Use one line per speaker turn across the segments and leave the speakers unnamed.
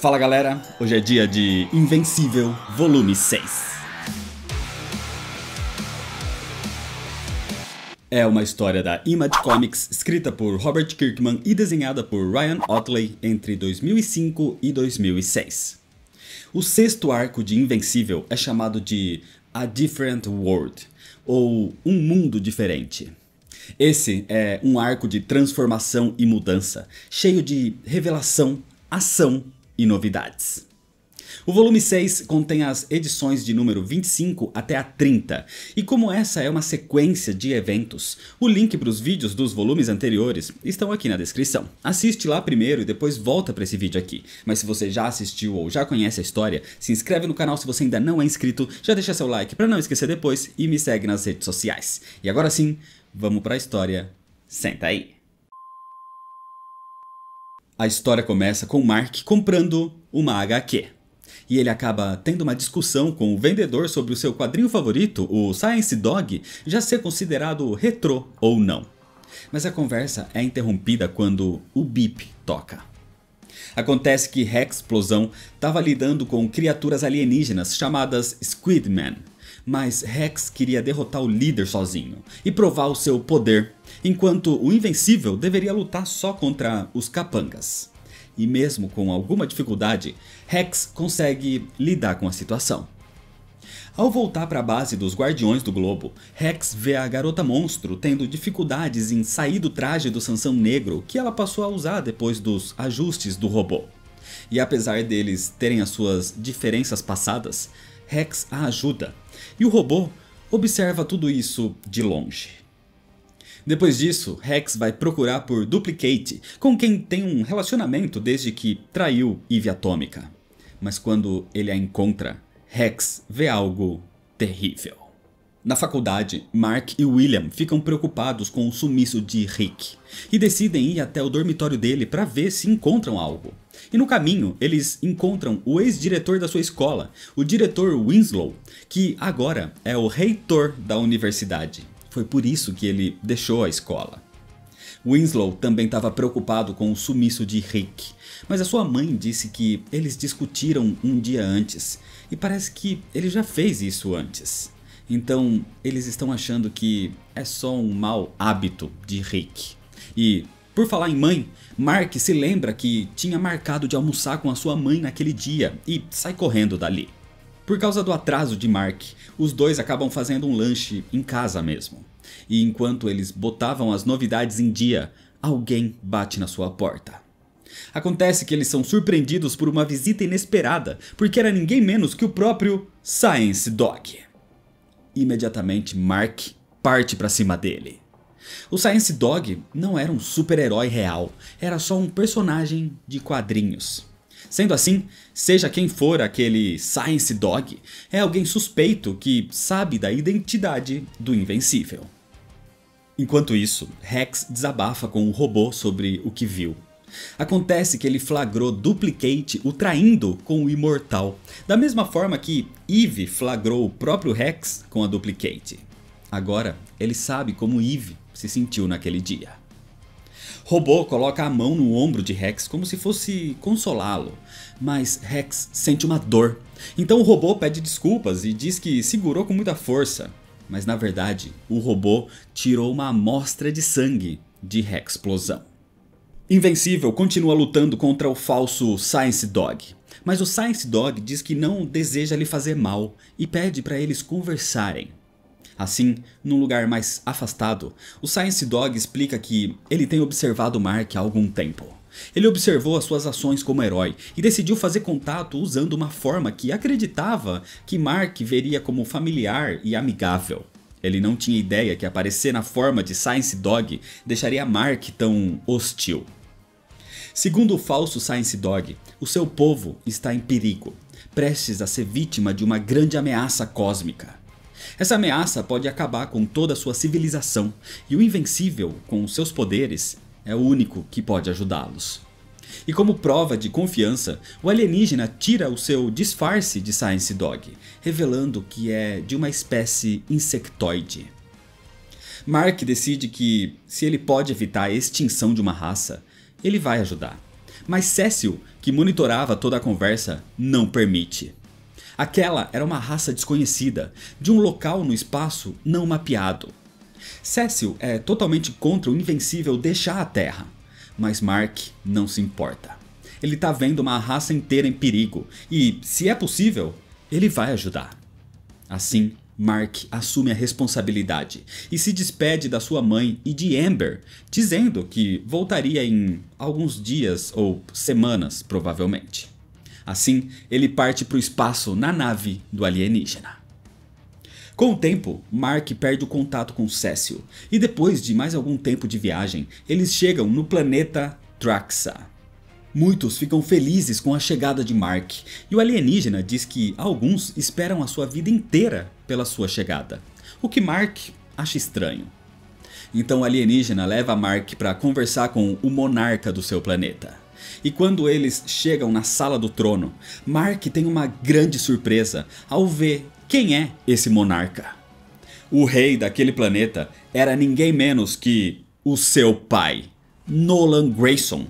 Fala galera, hoje é dia de Invencível Volume 6. É uma história da Image Comics, escrita por Robert Kirkman e desenhada por Ryan Ottley entre 2005 e 2006. O sexto arco de Invencível é chamado de A Different World, ou Um Mundo Diferente. Esse é um arco de transformação e mudança, cheio de revelação, ação e novidades. O volume 6 contém as edições de número 25 até a 30, e como essa é uma sequência de eventos, o link para os vídeos dos volumes anteriores estão aqui na descrição. Assiste lá primeiro e depois volta para esse vídeo aqui, mas se você já assistiu ou já conhece a história, se inscreve no canal se você ainda não é inscrito, já deixa seu like para não esquecer depois e me segue nas redes sociais. E agora sim, vamos para a história, senta aí. A história começa com Mark comprando uma HQ. E ele acaba tendo uma discussão com o vendedor sobre o seu quadrinho favorito, o Science Dog, já ser considerado retrô ou não. Mas a conversa é interrompida quando o bip toca. Acontece que Hexplosão estava lidando com criaturas alienígenas chamadas Squidman, mas Hex queria derrotar o líder sozinho e provar o seu poder, enquanto o Invencível deveria lutar só contra os capangas. E mesmo com alguma dificuldade, Hex consegue lidar com a situação. Ao voltar para a base dos Guardiões do Globo, Hex vê a garota monstro tendo dificuldades em sair do traje do Sansão Negro que ela passou a usar depois dos ajustes do robô. E apesar deles terem as suas diferenças passadas, Hex a ajuda, e o robô observa tudo isso de longe. Depois disso, Hex vai procurar por Duplicate, com quem tem um relacionamento desde que traiu Eve Atômica. Mas quando ele a encontra, Hex vê algo terrível. Na faculdade, Mark e William ficam preocupados com o sumiço de Rick e decidem ir até o dormitório dele para ver se encontram algo. E no caminho, eles encontram o ex-diretor da sua escola, o diretor Winslow, que agora é o reitor da universidade. Foi por isso que ele deixou a escola. Winslow também estava preocupado com o sumiço de Rick, mas a sua mãe disse que eles discutiram um dia antes, e parece que ele já fez isso antes. Então eles estão achando que é só um mau hábito de Rick. E por falar em mãe, Mark se lembra que tinha marcado de almoçar com a sua mãe naquele dia e sai correndo dali. Por causa do atraso de Mark, os dois acabam fazendo um lanche em casa mesmo. E enquanto eles botavam as novidades em dia, alguém bate na sua porta. Acontece que eles são surpreendidos por uma visita inesperada, porque era ninguém menos que o próprio Science Dog. Imediatamente Mark parte para cima dele. O Science Dog não era um super-herói real, era só um personagem de quadrinhos. Sendo assim, seja quem for aquele Science Dog, é alguém suspeito que sabe da identidade do Invencível. Enquanto isso, Hex desabafa com o robô sobre o que viu. Acontece que ele flagrou Duplicate o traindo com o Imortal, da mesma forma que Eve flagrou o próprio Hex com a Duplicate. Agora, ele sabe como Eve se sentiu naquele dia. Robô coloca a mão no ombro de Hex como se fosse consolá-lo, mas Hex sente uma dor. Então o robô pede desculpas e diz que segurou com muita força, mas na verdade o robô tirou uma amostra de sangue de Hexplosão. Invencível continua lutando contra o falso Science Dog, mas o Science Dog diz que não deseja lhe fazer mal e pede para eles conversarem. Assim, num lugar mais afastado, o Science Dog explica que ele tem observado Mark há algum tempo. Ele observou as suas ações como herói e decidiu fazer contato usando uma forma que acreditava que Mark veria como familiar e amigável. Ele não tinha ideia que aparecer na forma de Science Dog deixaria Mark tão hostil. Segundo o falso Science Dog, o seu povo está em perigo, prestes a ser vítima de uma grande ameaça cósmica. Essa ameaça pode acabar com toda a sua civilização, e o Invencível, com seus poderes, é o único que pode ajudá-los. E como prova de confiança, o alienígena tira o seu disfarce de Science Dog, revelando que é de uma espécie insectoide. Mark decide que, se ele pode evitar a extinção de uma raça, ele vai ajudar. Mas Cecil, que monitorava toda a conversa, não permite. Aquela era uma raça desconhecida, de um local no espaço não mapeado. Cecil é totalmente contra o Invencível deixar a Terra, mas Mark não se importa. Ele tá vendo uma raça inteira em perigo e, se é possível, ele vai ajudar. Assim, Mark assume a responsabilidade e se despede da sua mãe e de Amber, dizendo que voltaria em alguns dias ou semanas, provavelmente. Assim, ele parte para o espaço na nave do alienígena. Com o tempo, Mark perde o contato com Cecil e depois de mais algum tempo de viagem, eles chegam no planeta Traxa. Muitos ficam felizes com a chegada de Mark e o alienígena diz que alguns esperam a sua vida inteira pela sua chegada, o que Mark acha estranho. Então o alienígena leva Mark para conversar com o monarca do seu planeta. E quando eles chegam na sala do trono, Mark tem uma grande surpresa ao ver quem é esse monarca. O rei daquele planeta era ninguém menos que o seu pai, Nolan Grayson,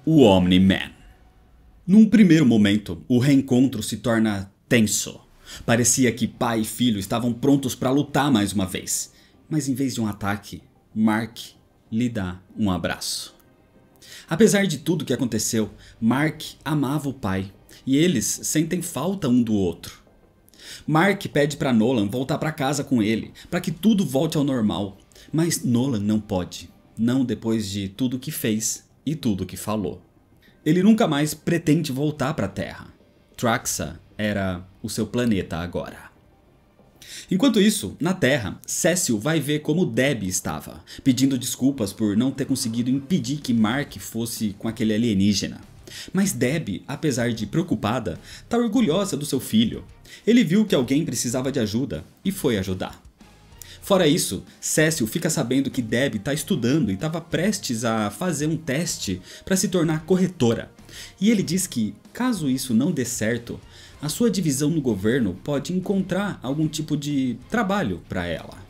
o Omni-Man. Num primeiro momento, o reencontro se torna tenso. Parecia que pai e filho estavam prontos para lutar mais uma vez. Mas em vez de um ataque, Mark lhe dá um abraço. Apesar de tudo que aconteceu, Mark amava o pai e eles sentem falta um do outro. Mark pede para Nolan voltar para casa com ele, para que tudo volte ao normal. Mas Nolan não pode, não depois de tudo que fez e tudo que falou. Ele nunca mais pretende voltar para a Terra. Traxa era o seu planeta agora. Enquanto isso, na Terra, Cecil vai ver como Debbie estava, pedindo desculpas por não ter conseguido impedir que Mark fosse com aquele alienígena. Mas Debbie, apesar de preocupada, está orgulhosa do seu filho. Ele viu que alguém precisava de ajuda e foi ajudar. Fora isso, Cecil fica sabendo que Debbie está estudando e estava prestes a fazer um teste para se tornar corretora. E ele diz que, caso isso não dê certo, a sua divisão no governo pode encontrar algum tipo de trabalho para ela.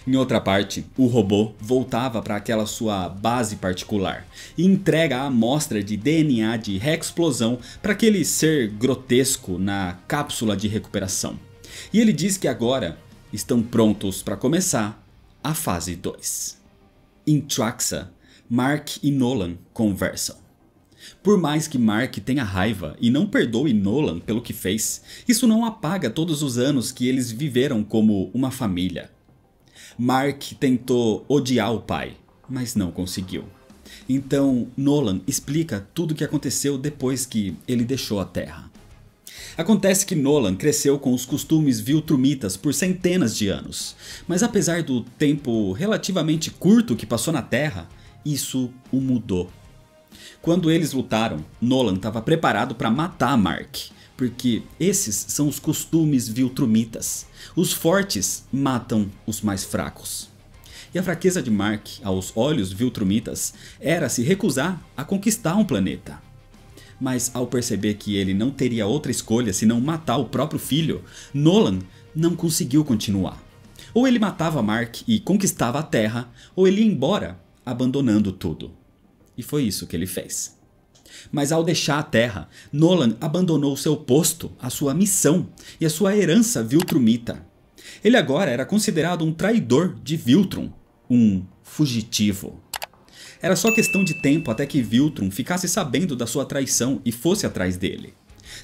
Em outra parte, o robô voltava para aquela sua base particular e entrega a amostra de DNA de Rexplosão para aquele ser grotesco na cápsula de recuperação. E ele diz que agora estão prontos para começar a fase 2. Em Traxa, Mark e Nolan conversam. Por mais que Mark tenha raiva e não perdoe Nolan pelo que fez, isso não apaga todos os anos que eles viveram como uma família. Mark tentou odiar o pai, mas não conseguiu. Então Nolan explica tudo o que aconteceu depois que ele deixou a Terra. Acontece que Nolan cresceu com os costumes viltrumitas por centenas de anos, mas apesar do tempo relativamente curto que passou na Terra, isso o mudou. Quando eles lutaram, Nolan estava preparado para matar Mark, porque esses são os costumes viltrumitas. Os fortes matam os mais fracos. E a fraqueza de Mark, aos olhos viltrumitas, era se recusar a conquistar um planeta. Mas ao perceber que ele não teria outra escolha senão matar o próprio filho, Nolan não conseguiu continuar. Ou ele matava Mark e conquistava a Terra, ou ele ia embora, abandonando tudo. E foi isso que ele fez. Mas ao deixar a Terra, Nolan abandonou seu posto, a sua missão e a sua herança viltrumita. Ele agora era considerado um traidor de Viltrum, um fugitivo. Era só questão de tempo até que Viltrum ficasse sabendo da sua traição e fosse atrás dele.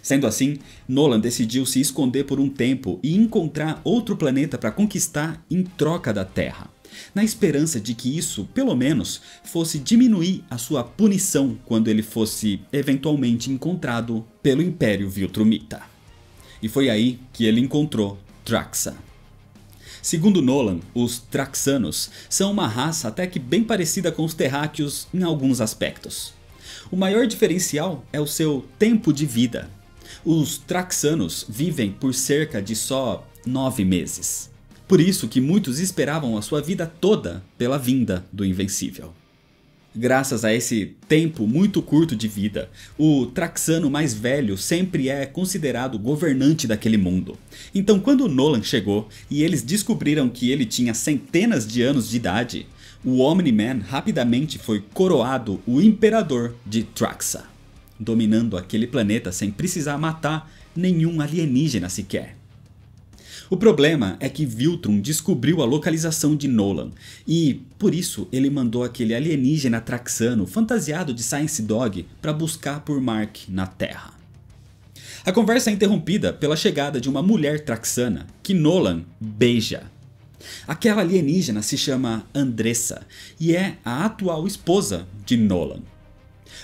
Sendo assim, Nolan decidiu se esconder por um tempo e encontrar outro planeta para conquistar em troca da Terra, na esperança de que isso, pelo menos, fosse diminuir a sua punição quando ele fosse eventualmente encontrado pelo Império Viltrumita. E foi aí que ele encontrou Traxa. Segundo Nolan, os Traxanos são uma raça até que bem parecida com os terráqueos em alguns aspectos. O maior diferencial é o seu tempo de vida. Os Traxanos vivem por cerca de só 9 meses. Por isso que muitos esperavam a sua vida toda pela vinda do Invencível. Graças a esse tempo muito curto de vida, o Traxano mais velho sempre é considerado governante daquele mundo. Então quando Nolan chegou e eles descobriram que ele tinha centenas de anos de idade, o Omni-Man rapidamente foi coroado o Imperador de Traxa, dominando aquele planeta sem precisar matar nenhum alienígena sequer. O problema é que Viltrum descobriu a localização de Nolan e, por isso, ele mandou aquele alienígena traxano fantasiado de Science Dog para buscar por Mark na Terra. A conversa é interrompida pela chegada de uma mulher traxana que Nolan beija. Aquela alienígena se chama Andressa e é a atual esposa de Nolan.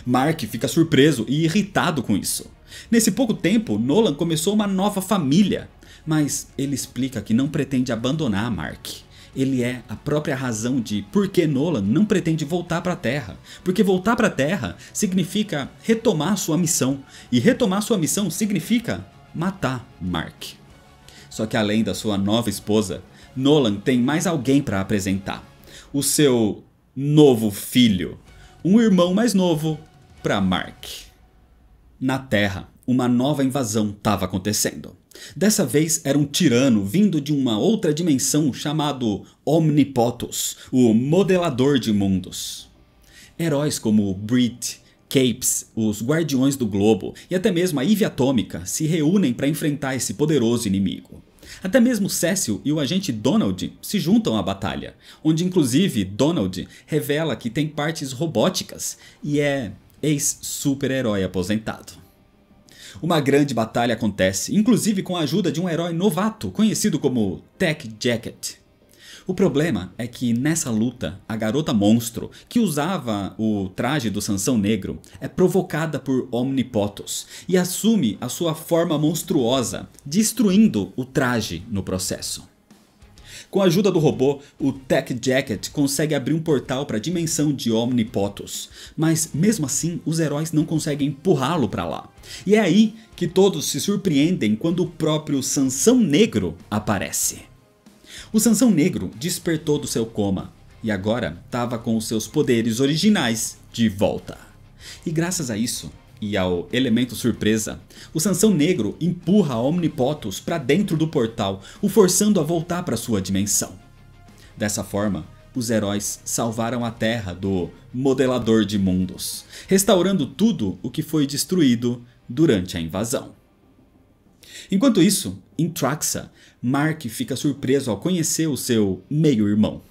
Mark fica surpreso e irritado com isso. Nesse pouco tempo, Nolan começou uma nova família, mas ele explica que não pretende abandonar Mark. Ele é a própria razão de por que Nolan não pretende voltar para a Terra. Porque voltar para a Terra significa retomar sua missão. E retomar sua missão significa matar Mark. Só que além da sua nova esposa, Nolan tem mais alguém para apresentar. O seu novo filho. Um irmão mais novo para Mark. Na Terra, uma nova invasão estava acontecendo. Dessa vez era um tirano vindo de uma outra dimensão chamado Omnipotus, o modelador de mundos. Heróis como Brit, Capes, os Guardiões do Globo e até mesmo a Eve Atômica se reúnem para enfrentar esse poderoso inimigo. Até mesmo Cecil e o agente Donald se juntam à batalha, onde inclusive Donald revela que tem partes robóticas e é ex-super-herói aposentado. Uma grande batalha acontece, inclusive com a ajuda de um herói novato conhecido como Tech Jacket. O problema é que nessa luta, a garota monstro, que usava o traje do Sansão Negro, é provocada por Omnipotus e assume a sua forma monstruosa, destruindo o traje no processo. Com a ajuda do robô, o Tech Jacket consegue abrir um portal para a dimensão de Omnipotus, mas mesmo assim os heróis não conseguem empurrá-lo para lá. E é aí que todos se surpreendem quando o próprio Sansão Negro aparece. O Sansão Negro despertou do seu coma e agora estava com os seus poderes originais de volta. E graças a isso, e ao elemento surpresa, o Sansão Negro empurra Omnipotus para dentro do portal, o forçando a voltar para sua dimensão. Dessa forma, os heróis salvaram a Terra do modelador de mundos, restaurando tudo o que foi destruído durante a invasão. Enquanto isso, em Traxa, Mark fica surpreso ao conhecer o seu meio-irmão.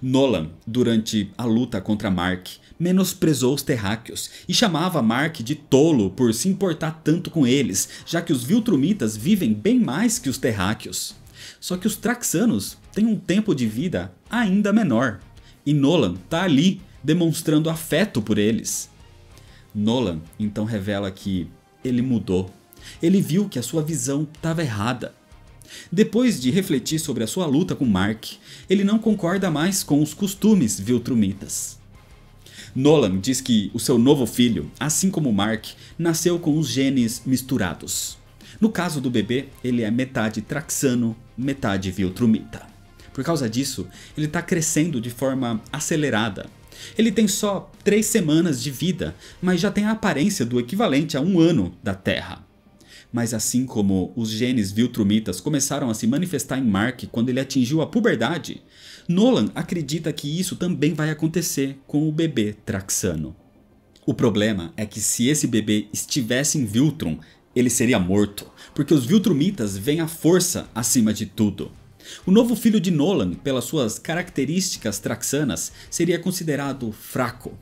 Nolan, durante a luta contra Mark, menosprezou os terráqueos e chamava Mark de tolo por se importar tanto com eles, já que os Viltrumitas vivem bem mais que os terráqueos. Só que os Traxanos têm um tempo de vida ainda menor, e Nolan está ali demonstrando afeto por eles. Nolan então revela que ele mudou. Ele viu que a sua visão estava errada. Depois de refletir sobre a sua luta com Mark, ele não concorda mais com os costumes Viltrumitas. Nolan diz que o seu novo filho, assim como Mark, nasceu com os genes misturados. No caso do bebê, ele é metade Traxano, metade Viltrumita. Por causa disso, ele está crescendo de forma acelerada. Ele tem só 3 semanas de vida, mas já tem a aparência do equivalente a 1 ano da Terra. Mas assim como os genes Viltrumitas começaram a se manifestar em Mark quando ele atingiu a puberdade, Nolan acredita que isso também vai acontecer com o bebê Traxano. O problema é que se esse bebê estivesse em Viltrum, ele seria morto, porque os Viltrumitas veem a força acima de tudo. O novo filho de Nolan, pelas suas características traxanas, seria considerado fraco.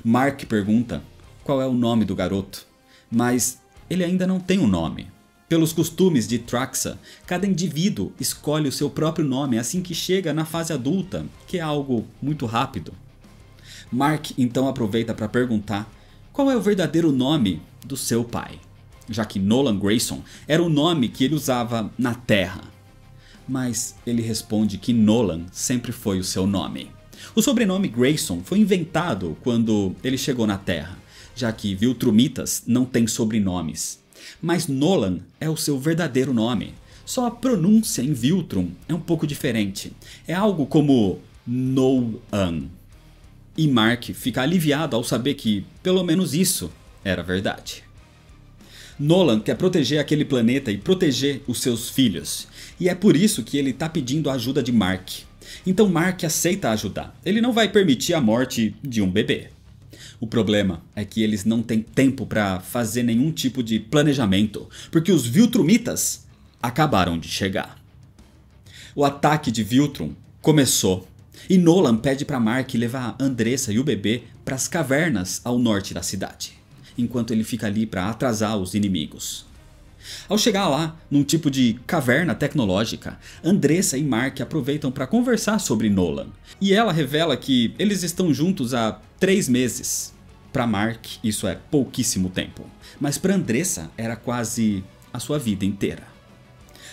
Mark pergunta qual é o nome do garoto, mas ele ainda não tem um nome. Pelos costumes de Traxa, cada indivíduo escolhe o seu próprio nome assim que chega na fase adulta, que é algo muito rápido. Mark então aproveita para perguntar qual é o verdadeiro nome do seu pai, já que Nolan Grayson era o nome que ele usava na Terra. Mas ele responde que Nolan sempre foi o seu nome. O sobrenome Grayson foi inventado quando ele chegou na Terra, já que Viltrumitas não têm sobrenomes. Mas Nolan é o seu verdadeiro nome. Só a pronúncia em Viltrum é um pouco diferente. É algo como Noan. E Mark fica aliviado ao saber que pelo menos isso era verdade. Nolan quer proteger aquele planeta e proteger os seus filhos. E é por isso que ele está pedindo a ajuda de Mark. Então Mark aceita ajudar. Ele não vai permitir a morte de um bebê. O problema é que eles não têm tempo para fazer nenhum tipo de planejamento, porque os Viltrumitas acabaram de chegar. O ataque de Viltrum começou e Nolan pede para Mark levar Andressa e o bebê para as cavernas ao norte da cidade, enquanto ele fica ali para atrasar os inimigos. Ao chegar lá, num tipo de caverna tecnológica, Andressa e Mark aproveitam para conversar sobre Nolan. E ela revela que eles estão juntos há 3 meses. Para Mark, isso é pouquíssimo tempo, mas para Andressa era quase a sua vida inteira.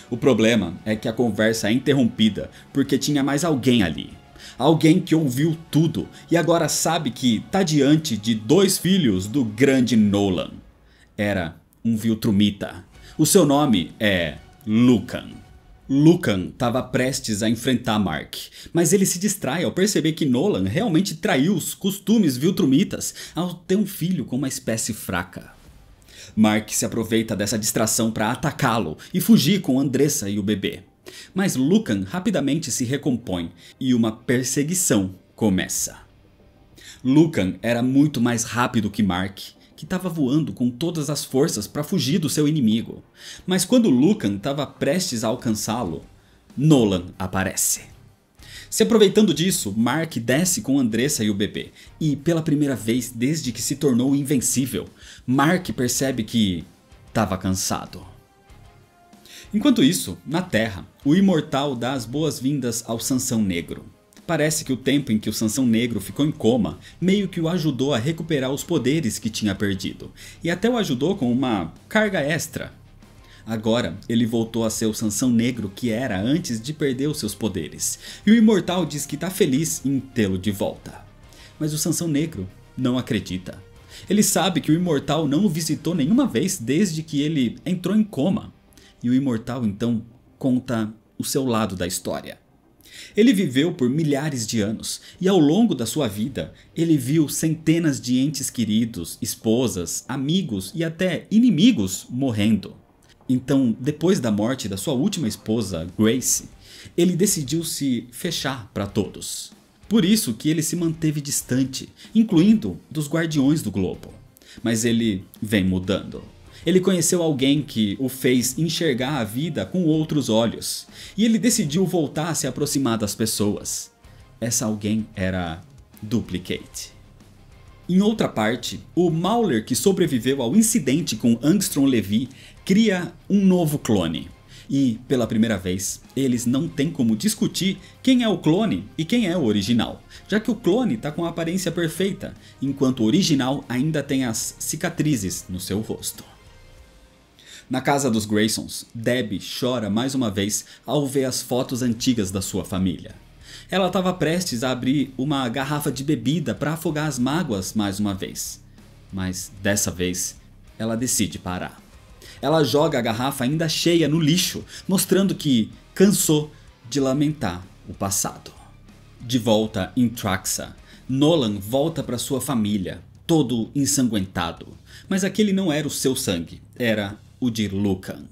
O problema é que a conversa é interrompida porque tinha mais alguém ali. Alguém que ouviu tudo e agora sabe que está diante de 2 filhos do grande Nolan. Era um Viltrumita. O seu nome é Lucan. Lucan estava prestes a enfrentar Mark, mas ele se distrai ao perceber que Nolan realmente traiu os costumes Viltrumitas ao ter um filho com uma espécie fraca. Mark se aproveita dessa distração para atacá-lo e fugir com Andressa e o bebê. Mas Lucan rapidamente se recompõe e uma perseguição começa. Lucan era muito mais rápido que Mark, que estava voando com todas as forças para fugir do seu inimigo. Mas quando Lucan estava prestes a alcançá-lo, Nolan aparece. Se aproveitando disso, Mark desce com Andressa e o bebê. E pela primeira vez desde que se tornou invencível, Mark percebe que estava cansado. Enquanto isso, na Terra, o Imortal dá as boas-vindas ao Sansão Negro. Parece que o tempo em que o Sansão Negro ficou em coma meio que o ajudou a recuperar os poderes que tinha perdido, e até o ajudou com uma carga extra. Agora ele voltou a ser o Sansão Negro que era antes de perder os seus poderes, e o Imortal diz que está feliz em tê-lo de volta. Mas o Sansão Negro não acredita. Ele sabe que o Imortal não o visitou nenhuma vez desde que ele entrou em coma, e o Imortal então conta o seu lado da história. Ele viveu por milhares de anos e ao longo da sua vida ele viu centenas de entes queridos, esposas, amigos e até inimigos morrendo. Então, depois da morte da sua última esposa, Grace, ele decidiu se fechar para todos. Por isso que ele se manteve distante, incluindo dos Guardiões do Globo. Mas ele vem mudando. Ele conheceu alguém que o fez enxergar a vida com outros olhos. E ele decidiu voltar a se aproximar das pessoas. Essa alguém era Duplicate. Em outra parte, o Mauler que sobreviveu ao incidente com Angstrom Levy cria um novo clone. E, pela primeira vez, eles não têm como discutir quem é o clone e quem é o original, já que o clone está com a aparência perfeita, enquanto o original ainda tem as cicatrizes no seu rosto. Na casa dos Graysons, Debbie chora mais uma vez ao ver as fotos antigas da sua família. Ela estava prestes a abrir uma garrafa de bebida para afogar as mágoas mais uma vez. Mas dessa vez, ela decide parar. Ela joga a garrafa ainda cheia no lixo, mostrando que cansou de lamentar o passado. De volta em Traxa, Nolan volta para sua família, todo ensanguentado. Mas aquele não era o seu sangue, era o de Lucan.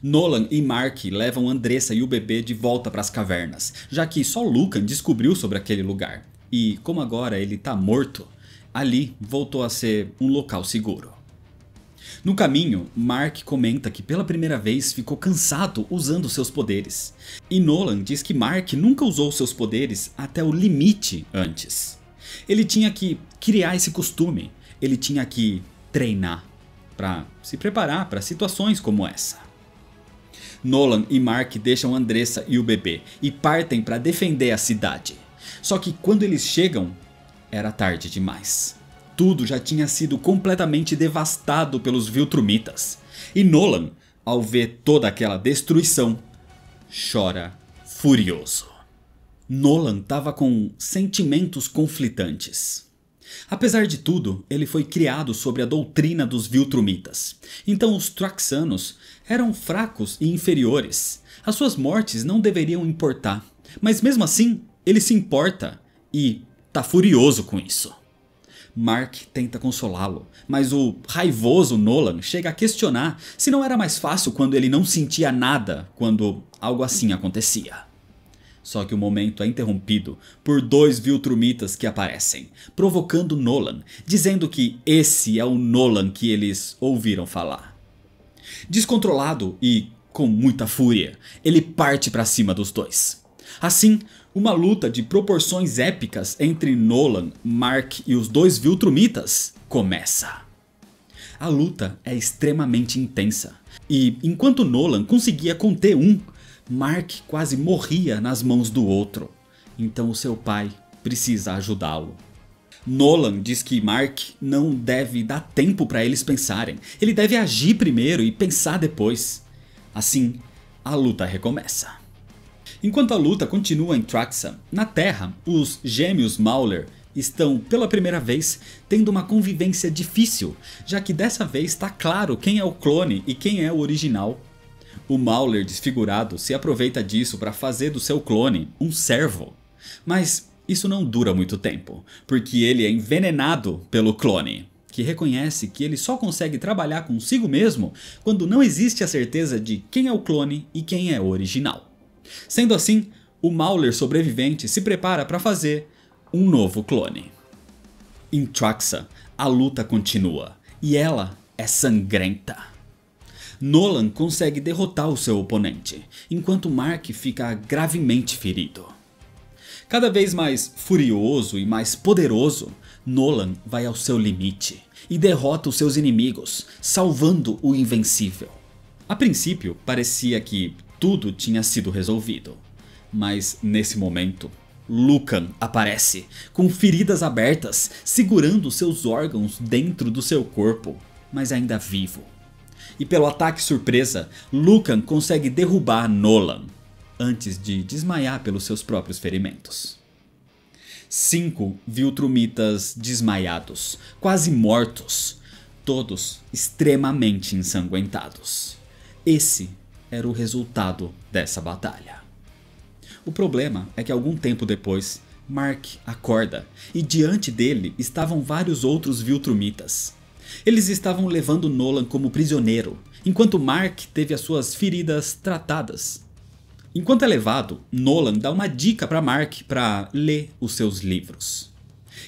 Nolan e Mark levam Andressa e o bebê de volta para as cavernas, já que só Lucan descobriu sobre aquele lugar. E como agora ele está morto, ali voltou a ser um local seguro. No caminho, Mark comenta que pela primeira vez ficou cansado usando seus poderes. E Nolan diz que Mark nunca usou seus poderes até o limite antes. Ele tinha que criar esse costume, ele tinha que treinar para se preparar para situações como essa. Nolan e Mark deixam Andressa e o bebê e partem para defender a cidade. Só que quando eles chegam, era tarde demais. Tudo já tinha sido completamente devastado pelos Viltrumitas. E Nolan, ao ver toda aquela destruição, chora furioso. Nolan estava com sentimentos conflitantes. Apesar de tudo, ele foi criado sobre a doutrina dos Viltrumitas. Então os Traxanos eram fracos e inferiores. As suas mortes não deveriam importar. Mas mesmo assim, ele se importa e tá furioso com isso. Mark tenta consolá-lo, mas o raivoso Nolan chega a questionar se não era mais fácil quando ele não sentia nada quando algo assim acontecia. Só que o momento é interrompido por dois Viltrumitas que aparecem, provocando Nolan, dizendo que esse é o Nolan que eles ouviram falar. Descontrolado e com muita fúria, ele parte para cima dos dois. Assim, uma luta de proporções épicas entre Nolan, Mark e os dois Viltrumitas começa. A luta é extremamente intensa, e enquanto Nolan conseguia conter um, Mark quase morria nas mãos do outro, então o seu pai precisa ajudá-lo. Nolan diz que Mark não deve dar tempo para eles pensarem, ele deve agir primeiro e pensar depois. Assim, a luta recomeça. Enquanto a luta continua em Traxa, na Terra, os gêmeos Mauler estão pela primeira vez tendo uma convivência difícil, já que dessa vez está claro quem é o clone e quem é o original. O Mauler desfigurado se aproveita disso para fazer do seu clone um servo, mas isso não dura muito tempo, porque ele é envenenado pelo clone, que reconhece que ele só consegue trabalhar consigo mesmo quando não existe a certeza de quem é o clone e quem é o original. Sendo assim, o Mauler sobrevivente se prepara para fazer um novo clone. Em Traxa, a luta continua, e ela é sangrenta. Nolan consegue derrotar o seu oponente, enquanto Mark fica gravemente ferido. Cada vez mais furioso e mais poderoso, Nolan vai ao seu limite e derrota os seus inimigos, salvando o invencível. A princípio, parecia que tudo tinha sido resolvido, mas nesse momento, Lucan aparece, com feridas abertas, segurando seus órgãos dentro do seu corpo, mas ainda vivo. E pelo ataque surpresa, Lucan consegue derrubar Nolan, antes de desmaiar pelos seus próprios ferimentos. 5 Viltrumitas desmaiados, quase mortos, todos extremamente ensanguentados. Esse era o resultado dessa batalha. O problema é que algum tempo depois, Mark acorda e diante dele estavam vários outros Viltrumitas. Eles estavam levando Nolan como prisioneiro, enquanto Mark teve as suas feridas tratadas. Enquanto é levado, Nolan dá uma dica para Mark para ler os seus livros.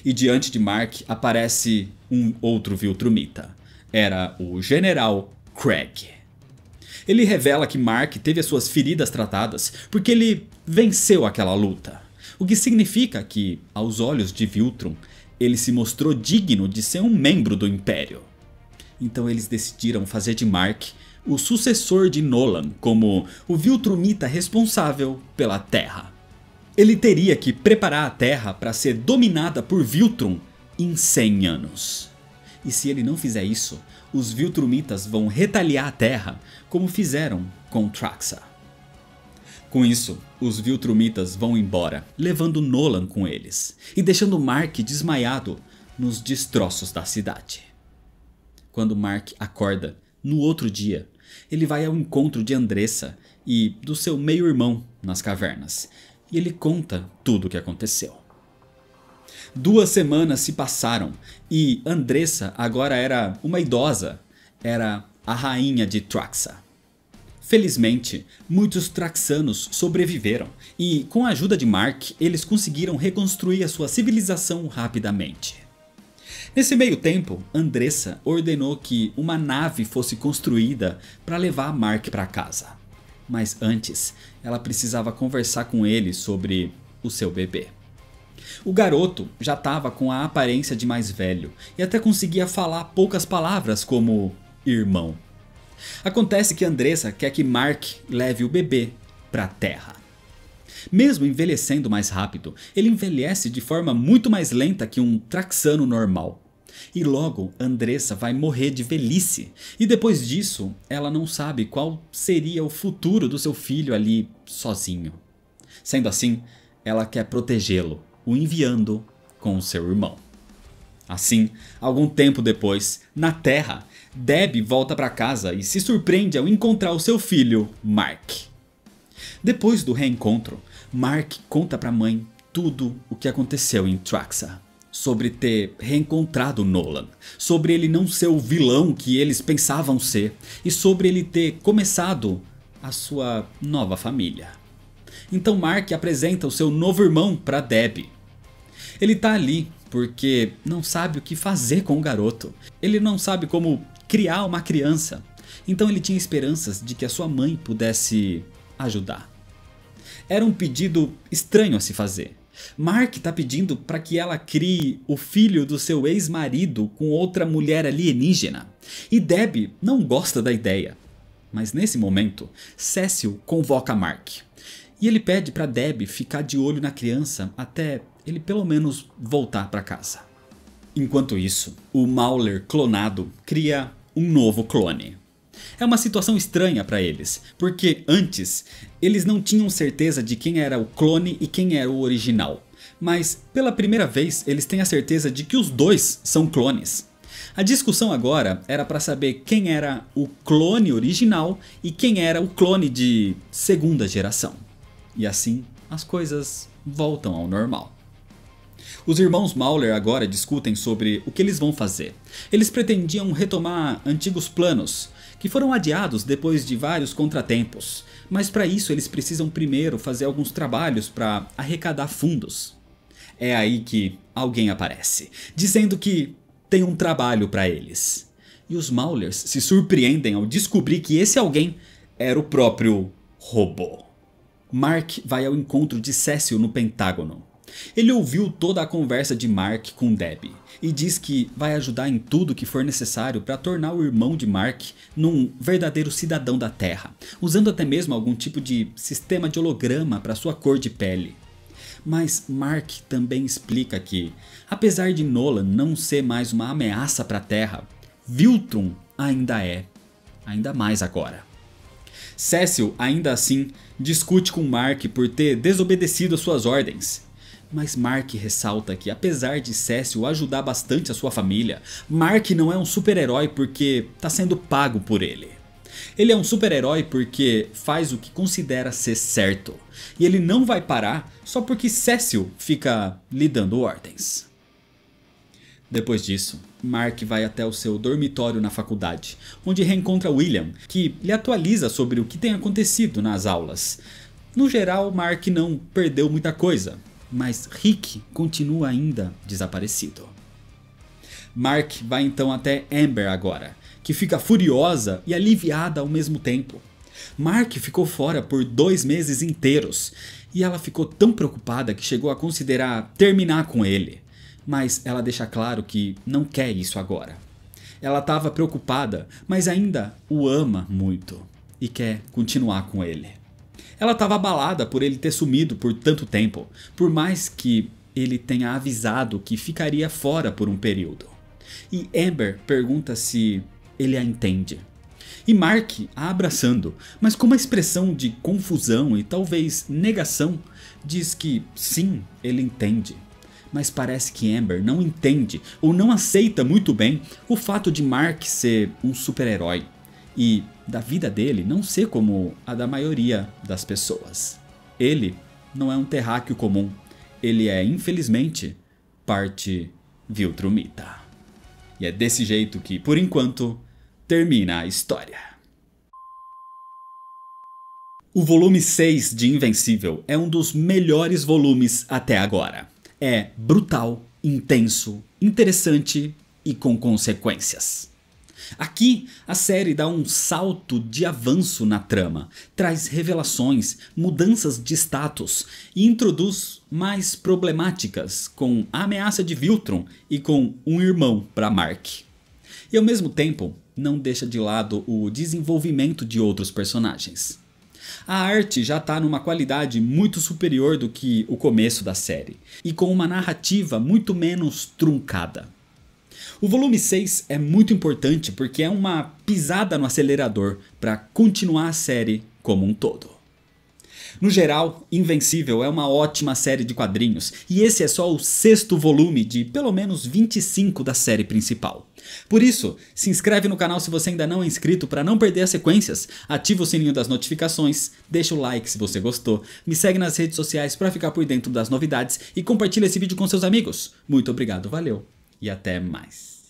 E diante de Mark aparece um outro Viltrumita. Era o General Craig. Ele revela que Mark teve as suas feridas tratadas porque ele venceu aquela luta. O que significa que, aos olhos de Viltrum, ele se mostrou digno de ser um membro do Império. Então eles decidiram fazer de Mark o sucessor de Nolan como o Viltrumita responsável pela Terra. Ele teria que preparar a Terra para ser dominada por Viltrum em 100 anos. E se ele não fizer isso, os Viltrumitas vão retaliar a Terra como fizeram com Traxa. Com isso, os Viltrumitas vão embora, levando Nolan com eles e deixando Mark desmaiado nos destroços da cidade. Quando Mark acorda, no outro dia, ele vai ao encontro de Andressa e do seu meio-irmão nas cavernas, e ele conta tudo o que aconteceu. 2 semanas se passaram e Andressa agora era uma idosa, era a rainha de Traxa. Felizmente, muitos traxanos sobreviveram e com a ajuda de Mark eles conseguiram reconstruir a sua civilização rapidamente. Nesse meio tempo, Andressa ordenou que uma nave fosse construída para levar Mark para casa. Mas antes, ela precisava conversar com ele sobre o seu bebê. O garoto já estava com a aparência de mais velho e até conseguia falar poucas palavras como irmão. Acontece que Andressa quer que Mark leve o bebê para a Terra. Mesmo envelhecendo mais rápido, ele envelhece de forma muito mais lenta que um traxano normal. E logo Andressa vai morrer de velhice, e depois disso ela não sabe qual seria o futuro do seu filho ali sozinho. Sendo assim, ela quer protegê-lo, o enviando com o seu irmão. Assim, algum tempo depois, na Terra, Deb volta para casa e se surpreende ao encontrar o seu filho, Mark. Depois do reencontro, Mark conta para a mãe tudo o que aconteceu em Traxa. Sobre ter reencontrado Nolan, sobre ele não ser o vilão que eles pensavam ser e sobre ele ter começado a sua nova família. Então Mark apresenta o seu novo irmão para Debbie. Ele tá ali porque não sabe o que fazer com o garoto. Ele não sabe como criar uma criança. Então ele tinha esperanças de que a sua mãe pudesse ajudar. Era um pedido estranho a se fazer. Mark está pedindo para que ela crie o filho do seu ex-marido com outra mulher alienígena. E Debbie não gosta da ideia. Mas nesse momento, Cecil convoca Mark. E ele pede para Debbie ficar de olho na criança até ele pelo menos voltar para casa. Enquanto isso, o Mauler clonado cria um novo clone. É uma situação estranha para eles, porque antes eles não tinham certeza de quem era o clone e quem era o original. Mas pela primeira vez eles têm a certeza de que os dois são clones. A discussão agora era para saber quem era o clone original e quem era o clone de segunda geração. E assim as coisas voltam ao normal. Os irmãos Mauler agora discutem sobre o que eles vão fazer. Eles pretendiam retomar antigos planos, que foram adiados depois de vários contratempos, mas para isso eles precisam primeiro fazer alguns trabalhos para arrecadar fundos. É aí que alguém aparece, dizendo que tem um trabalho para eles. E os Maulers se surpreendem ao descobrir que esse alguém era o próprio robô. Mark vai ao encontro de Cecil no Pentágono. Ele ouviu toda a conversa de Mark com Debbie e diz que vai ajudar em tudo que for necessário para tornar o irmão de Mark num verdadeiro cidadão da Terra, usando até mesmo algum tipo de sistema de holograma para sua cor de pele. Mas Mark também explica que, apesar de Nolan não ser mais uma ameaça para a Terra, Viltrum ainda é, ainda mais agora. Cecil ainda assim discute com Mark por ter desobedecido às suas ordens. Mas Mark ressalta que apesar de Cecil ajudar bastante a sua família, Mark não é um super-herói porque está sendo pago por ele. Ele é um super-herói porque faz o que considera ser certo. E ele não vai parar só porque Cecil fica lhe dando ordens. Depois disso, Mark vai até o seu dormitório na faculdade, onde reencontra William, que lhe atualiza sobre o que tem acontecido nas aulas. No geral, Mark não perdeu muita coisa. Mas Rick continua ainda desaparecido. Mark vai então até Amber agora, que fica furiosa e aliviada ao mesmo tempo. Mark ficou fora por 2 meses inteiros e ela ficou tão preocupada que chegou a considerar terminar com ele. Mas ela deixa claro que não quer isso agora. Ela estava preocupada, mas ainda o ama muito e quer continuar com ele. Ela estava abalada por ele ter sumido por tanto tempo, por mais que ele tenha avisado que ficaria fora por um período. E Amber pergunta se ele a entende. E Mark a abraçando, mas com uma expressão de confusão e talvez negação, diz que sim, ele entende. Mas parece que Amber não entende ou não aceita muito bem o fato de Mark ser um super-herói. E da vida dele não ser como a da maioria das pessoas. Ele não é um terráqueo comum, ele é infelizmente parte Viltrumita. E é desse jeito que, por enquanto, termina a história. O volume 6 de Invencível é um dos melhores volumes até agora. É brutal, intenso, interessante e com consequências. Aqui a série dá um salto de avanço na trama, traz revelações, mudanças de status e introduz mais problemáticas com a ameaça de Viltrum e com um irmão para Mark. E ao mesmo tempo não deixa de lado o desenvolvimento de outros personagens. A arte já está numa qualidade muito superior do que o começo da série e com uma narrativa muito menos truncada. O volume 6 é muito importante porque é uma pisada no acelerador para continuar a série como um todo. No geral, Invencível é uma ótima série de quadrinhos e esse é só o 6º volume de pelo menos 25 da série principal. Por isso, se inscreve no canal se você ainda não é inscrito para não perder as sequências, ativa o sininho das notificações, deixa o like se você gostou, me segue nas redes sociais para ficar por dentro das novidades e compartilha esse vídeo com seus amigos. Muito obrigado, valeu! E até mais.